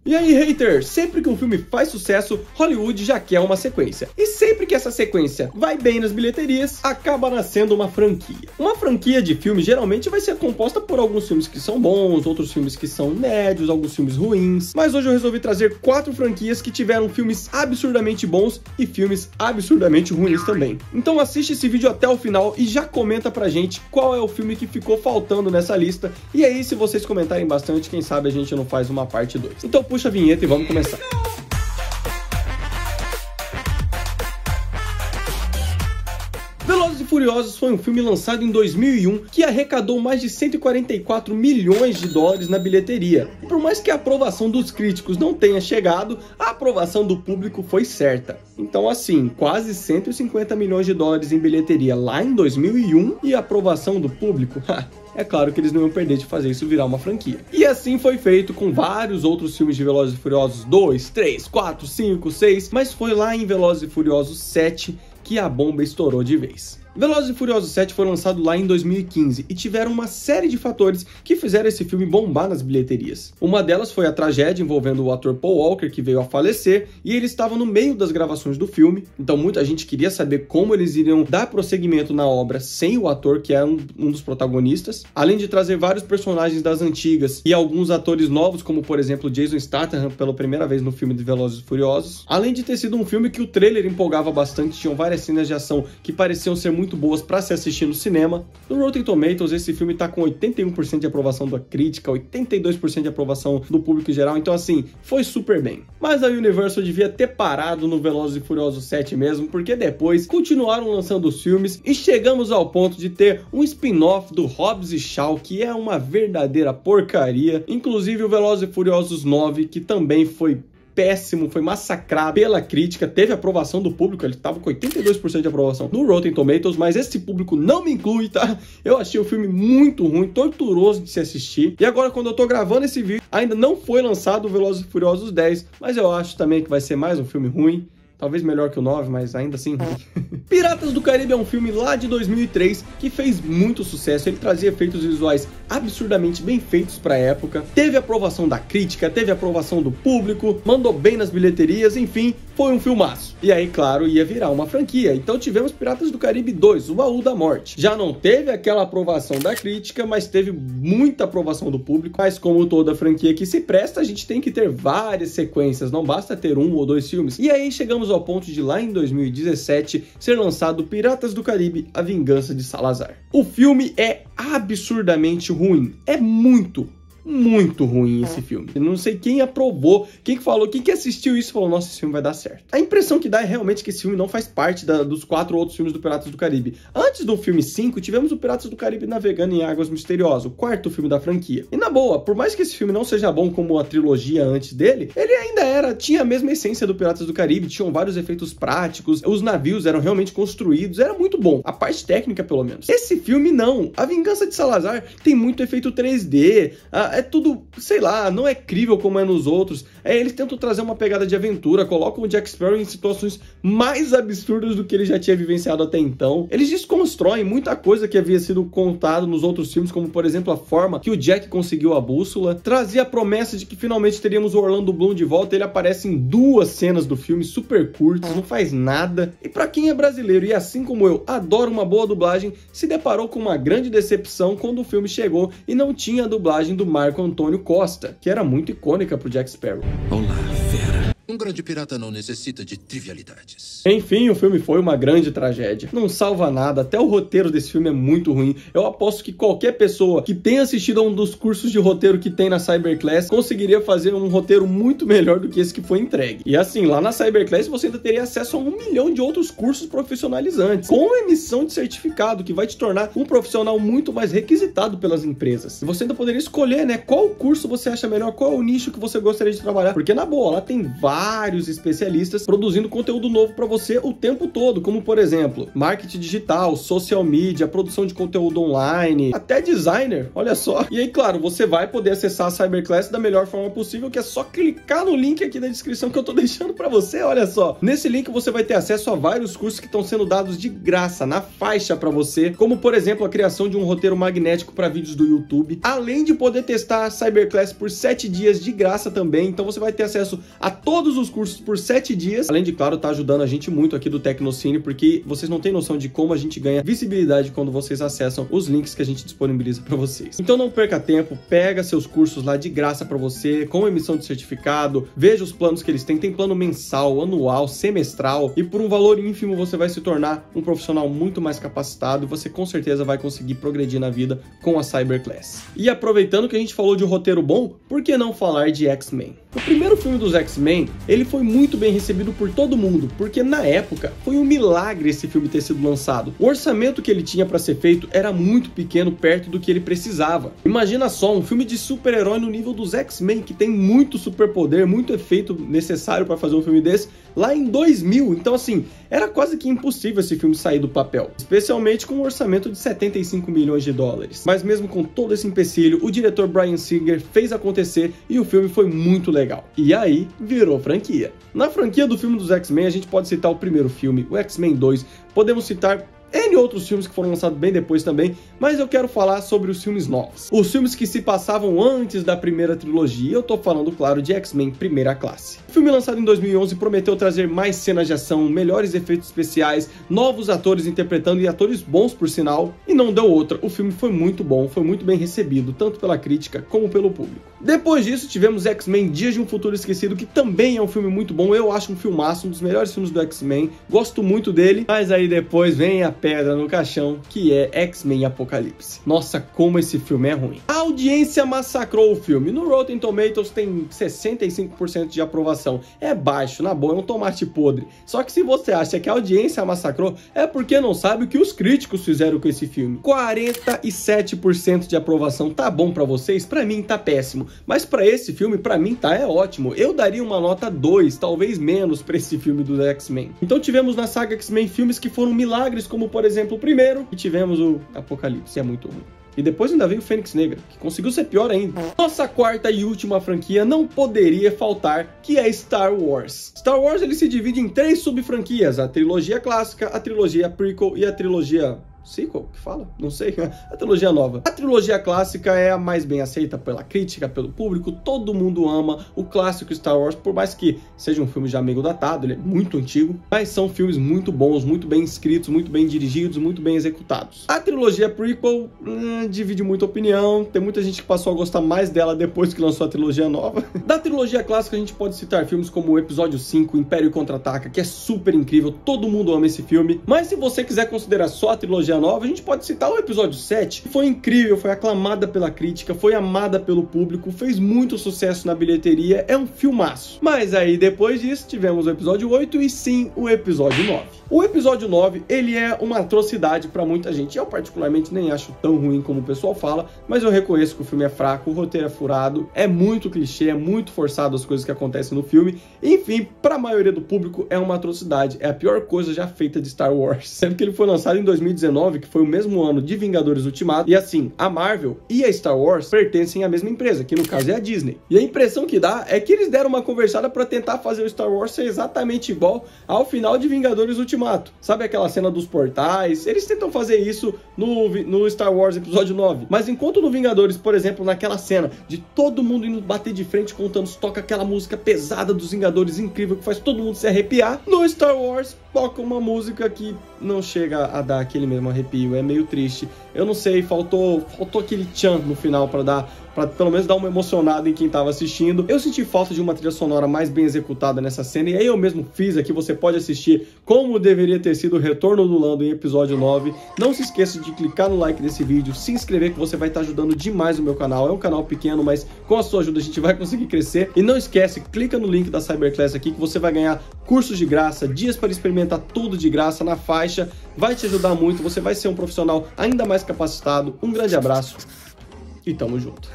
E aí, hater, sempre que um filme faz sucesso, Hollywood já quer uma sequência. E sempre que essa sequência vai bem nas bilheterias, acaba nascendo uma franquia. Uma franquia de filme geralmente vai ser composta por alguns filmes que são bons, outros filmes que são médios, alguns filmes ruins. Mas hoje eu resolvi trazer 4 franquias que tiveram filmes absurdamente bons e filmes absurdamente ruins também. Então assiste esse vídeo até o final e já comenta pra gente qual é o filme que ficou faltando nessa lista. E aí, se vocês comentarem bastante, quem sabe a gente não faz uma parte 2. Então puxa a vinheta e vamos começar. Velozes e Furiosos foi um filme lançado em 2001 que arrecadou mais de 144 milhões de dólares na bilheteria. E por mais que a aprovação dos críticos não tenha chegado, a aprovação do público foi certa. Então assim, quase 150 milhões de dólares em bilheteria lá em 2001 e a aprovação do público, é claro que eles não iam perder de fazer isso virar uma franquia. E assim foi feito com vários outros filmes de Velozes e Furiosos 2, 3, 4, 5, 6, mas foi lá em Velozes e Furiosos 7 que a bomba estourou de vez. Velozes e Furiosos 7 foi lançado lá em 2015 e tiveram uma série de fatores que fizeram esse filme bombar nas bilheterias. Uma delas foi a tragédia envolvendo o ator Paul Walker, que veio a falecer, e ele estava no meio das gravações do filme, então muita gente queria saber como eles iriam dar prosseguimento na obra sem o ator, que era um dos protagonistas, além de trazer vários personagens das antigas e alguns atores novos, como por exemplo Jason Statham pela primeira vez no filme de Velozes e Furiosos, além de ter sido um filme que o trailer empolgava bastante, tinham várias cenas de ação que pareciam ser muito boas para se assistir no cinema. No Rotten Tomatoes, esse filme tá com 81% de aprovação da crítica, 82% de aprovação do público em geral, então assim, foi super bem. Mas a Universal devia ter parado no Velozes e Furiosos 7 mesmo, porque depois continuaram lançando os filmes e chegamos ao ponto de ter um spin-off do Hobbs e Shaw, que é uma verdadeira porcaria, inclusive o Velozes e Furiosos 9, que também foi péssimo, foi massacrado pela crítica, teve aprovação do público, ele tava com 82% de aprovação no Rotten Tomatoes, mas esse público não me inclui, tá? Eu achei o filme muito ruim, torturoso de se assistir, e agora quando eu tô gravando esse vídeo, ainda não foi lançado o Velozes e Furiosos 10, mas eu acho também que vai ser mais um filme ruim. Talvez melhor que o 9, mas ainda assim ruim. Piratas do Caribe é um filme lá de 2003 que fez muito sucesso. Ele trazia efeitos visuais absurdamente bem feitos para a época. Teve aprovação da crítica, teve aprovação do público, mandou bem nas bilheterias, enfim, foi um filmaço. E aí, claro, ia virar uma franquia. Então tivemos Piratas do Caribe 2, o Baú da Morte. Já não teve aquela aprovação da crítica, mas teve muita aprovação do público. Mas como toda franquia que se presta, a gente tem que ter várias sequências, não basta ter 1 ou 2 filmes. E aí chegamos ao ponto de lá em 2017 ser lançado Piratas do Caribe, A Vingança de Salazar. O filme é absurdamente ruim, é muito ruim esse filme. Eu não sei quem aprovou, quem que falou, quem que assistiu isso e falou, nossa, esse filme vai dar certo. A impressão que dá é realmente que esse filme não faz parte dos 4 outros filmes do Piratas do Caribe. Antes do filme 5, tivemos o Piratas do Caribe Navegando em Águas Misteriosas, o 4º filme da franquia. E na boa, por mais que esse filme não seja bom como a trilogia antes dele, ele ainda tinha a mesma essência do Piratas do Caribe, tinham vários efeitos práticos, os navios eram realmente construídos, era muito bom, a parte técnica pelo menos. Esse filme não, A Vingança de Salazar tem muito efeito 3D, é tudo, sei lá, não é crível como é nos outros. Eles tentam trazer uma pegada de aventura, colocam o Jack Sparrow em situações mais absurdas do que ele já tinha vivenciado até então. Eles desconstroem muita coisa que havia sido contado nos outros filmes, como por exemplo a forma que o Jack conseguiu a bússola. Trazia a promessa de que finalmente teríamos o Orlando Bloom de volta. Ele aparece em 2 cenas do filme, super curtas, não faz nada. E pra quem é brasileiro e assim como eu, adora uma boa dublagem, se deparou com uma grande decepção quando o filme chegou e não tinha a dublagem do Marco Antônio Costa, que era muito icônica pro Jack Sparrow. Olá, fera. Um grande pirata não necessita de trivialidades. Enfim, o filme foi uma grande tragédia. Não salva nada, até o roteiro desse filme é muito ruim. Eu aposto que qualquer pessoa que tenha assistido a um dos cursos de roteiro que tem na Cyberclass conseguiria fazer um roteiro muito melhor do que esse que foi entregue. E assim, lá na Cyberclass você ainda teria acesso a 1 milhão de outros cursos profissionalizantes, com emissão de certificado, que vai te tornar um profissional muito mais requisitado pelas empresas. E você ainda poderia escolher, né, qual curso você acha melhor, qual é o nicho que você gostaria de trabalhar. Porque na boa, lá tem vários vários especialistas produzindo conteúdo novo para você o tempo todo, como por exemplo, marketing digital, social media, produção de conteúdo online, até designer, olha só. E aí, claro, você vai poder acessar a Cyberclass da melhor forma possível, que é só clicar no link aqui na descrição que eu tô deixando para você, olha só. Nesse link você vai ter acesso a vários cursos que estão sendo dados de graça, na faixa para você, como por exemplo a criação de um roteiro magnético para vídeos do YouTube, além de poder testar a Cyberclass por 7 dias de graça também. Então você vai ter acesso a todos os cursos por 7 dias, além de, claro, tá ajudando a gente muito aqui do Tecnocine, porque vocês não têm noção de como a gente ganha visibilidade quando vocês acessam os links que a gente disponibiliza para vocês. Então não perca tempo, pega seus cursos lá de graça para você, com emissão de certificado, veja os planos que eles têm, tem plano mensal, anual, semestral, e por um valor ínfimo você vai se tornar um profissional muito mais capacitado e você com certeza vai conseguir progredir na vida com a Cyberclass. E aproveitando que a gente falou de roteiro bom, por que não falar de X-Men? O primeiro filme dos X-Men, ele foi muito bem recebido por todo mundo, porque na época foi um milagre esse filme ter sido lançado. O orçamento que ele tinha para ser feito era muito pequeno perto do que ele precisava. Imagina só, um filme de super-herói no nível dos X-Men, que tem muito superpoder, muito efeito necessário para fazer um filme desse, lá em 2000. Então assim, era quase que impossível esse filme sair do papel, especialmente com um orçamento de 75 milhões de dólares. Mas mesmo com todo esse empecilho, o diretor Bryan Singer fez acontecer e o filme foi muito legal. E aí, virou franquia. Na franquia do filme dos X-Men, a gente pode citar o primeiro filme, o X-Men 2, podemos citar N outros filmes que foram lançados bem depois também, mas eu quero falar sobre os filmes novos. Os filmes que se passavam antes da primeira trilogia, eu tô falando, claro, de X-Men Primeira Classe. O filme lançado em 2011 prometeu trazer mais cenas de ação, melhores efeitos especiais, novos atores interpretando e atores bons por sinal, e não deu outra. O filme foi muito bom, foi muito bem recebido, tanto pela crítica como pelo público. Depois disso, tivemos X-Men Dias de um Futuro Esquecido, que também é um filme muito bom, eu acho um filmaço, um dos melhores filmes do X-Men, gosto muito dele, mas aí depois vem a pedra no caixão, que é X-Men Apocalipse. Nossa, como esse filme é ruim. A audiência massacrou o filme. No Rotten Tomatoes tem 65% de aprovação. É baixo, na boa, é um tomate podre. Só que se você acha que a audiência massacrou, é porque não sabe o que os críticos fizeram com esse filme. 47% de aprovação. Tá bom pra vocês? Pra mim tá péssimo. Mas pra esse filme, pra mim é ótimo. Eu daria uma nota 2, talvez menos, pra esse filme do X-Men. Então tivemos na saga X-Men filmes que foram milagres, como por exemplo o primeiro, e tivemos o Apocalipse, é muito ruim. E depois ainda veio o Fênix Negra, que conseguiu ser pior ainda. Nossa quarta e última franquia não poderia faltar, que é Star Wars. Star Wars ele se divide em 3 sub-franquias, a trilogia clássica, a trilogia prequel e a trilogia sequel, que fala? Não sei. A trilogia nova. A trilogia clássica é a mais bem aceita pela crítica, pelo público, todo mundo ama o clássico Star Wars, por mais que seja um filme já meio datado, ele é muito antigo, mas são filmes muito bons, muito bem escritos, muito bem dirigidos, muito bem executados. A trilogia prequel divide muita opinião, tem muita gente que passou a gostar mais dela depois que lançou a trilogia nova. Da trilogia clássica a gente pode citar filmes como o episódio 5, Império Contra-Ataca, que é super incrível, todo mundo ama esse filme, mas se você quiser considerar só a trilogia nova, a gente pode citar o episódio 7, que foi incrível, foi aclamada pela crítica, foi amada pelo público, fez muito sucesso na bilheteria, é um filmaço. Mas aí depois disso tivemos o episódio 8 e sim o episódio 9. O episódio 9, ele é uma atrocidade pra muita gente, eu particularmente nem acho tão ruim como o pessoal fala, mas eu reconheço que o filme é fraco, o roteiro é furado, é muito clichê, é muito forçado as coisas que acontecem no filme, enfim, pra maioria do público é uma atrocidade, é a pior coisa já feita de Star Wars, sendo que ele foi lançado em 2019, que foi o mesmo ano de Vingadores Ultimato, e assim, a Marvel e a Star Wars pertencem à mesma empresa, que no caso é a Disney. E a impressão que dá é que eles deram uma conversada para tentar fazer o Star Wars ser exatamente igual ao final de Vingadores Ultimato. Sabe aquela cena dos portais? Eles tentam fazer isso no Star Wars Episódio 9. Mas enquanto no Vingadores, por exemplo, naquela cena de todo mundo indo bater de frente com o Thanos, toca aquela música pesada dos Vingadores, incrível, que faz todo mundo se arrepiar, no Star Wars toca uma música que não chega a dar aquele mesmo arrepio, é meio triste. Eu não sei, faltou aquele tchan no final pra pelo menos dar uma emocionada em quem tava assistindo. Eu senti falta de uma trilha sonora mais bem executada nessa cena, e aí eu mesmo fiz aqui, você pode assistir como deveria ter sido o retorno do Lando em episódio 9. Não se esqueça de clicar no like desse vídeo, se inscrever, que você vai estar ajudando demais o meu canal. É um canal pequeno, mas com a sua ajuda a gente vai conseguir crescer. E não esquece, clica no link da Cyberclass aqui, que você vai ganhar cursos de graça, dias para experimentar tudo de graça na faixa. Vai te ajudar muito, você vai ser um profissional ainda mais capacitado. Um grande abraço e tamo junto.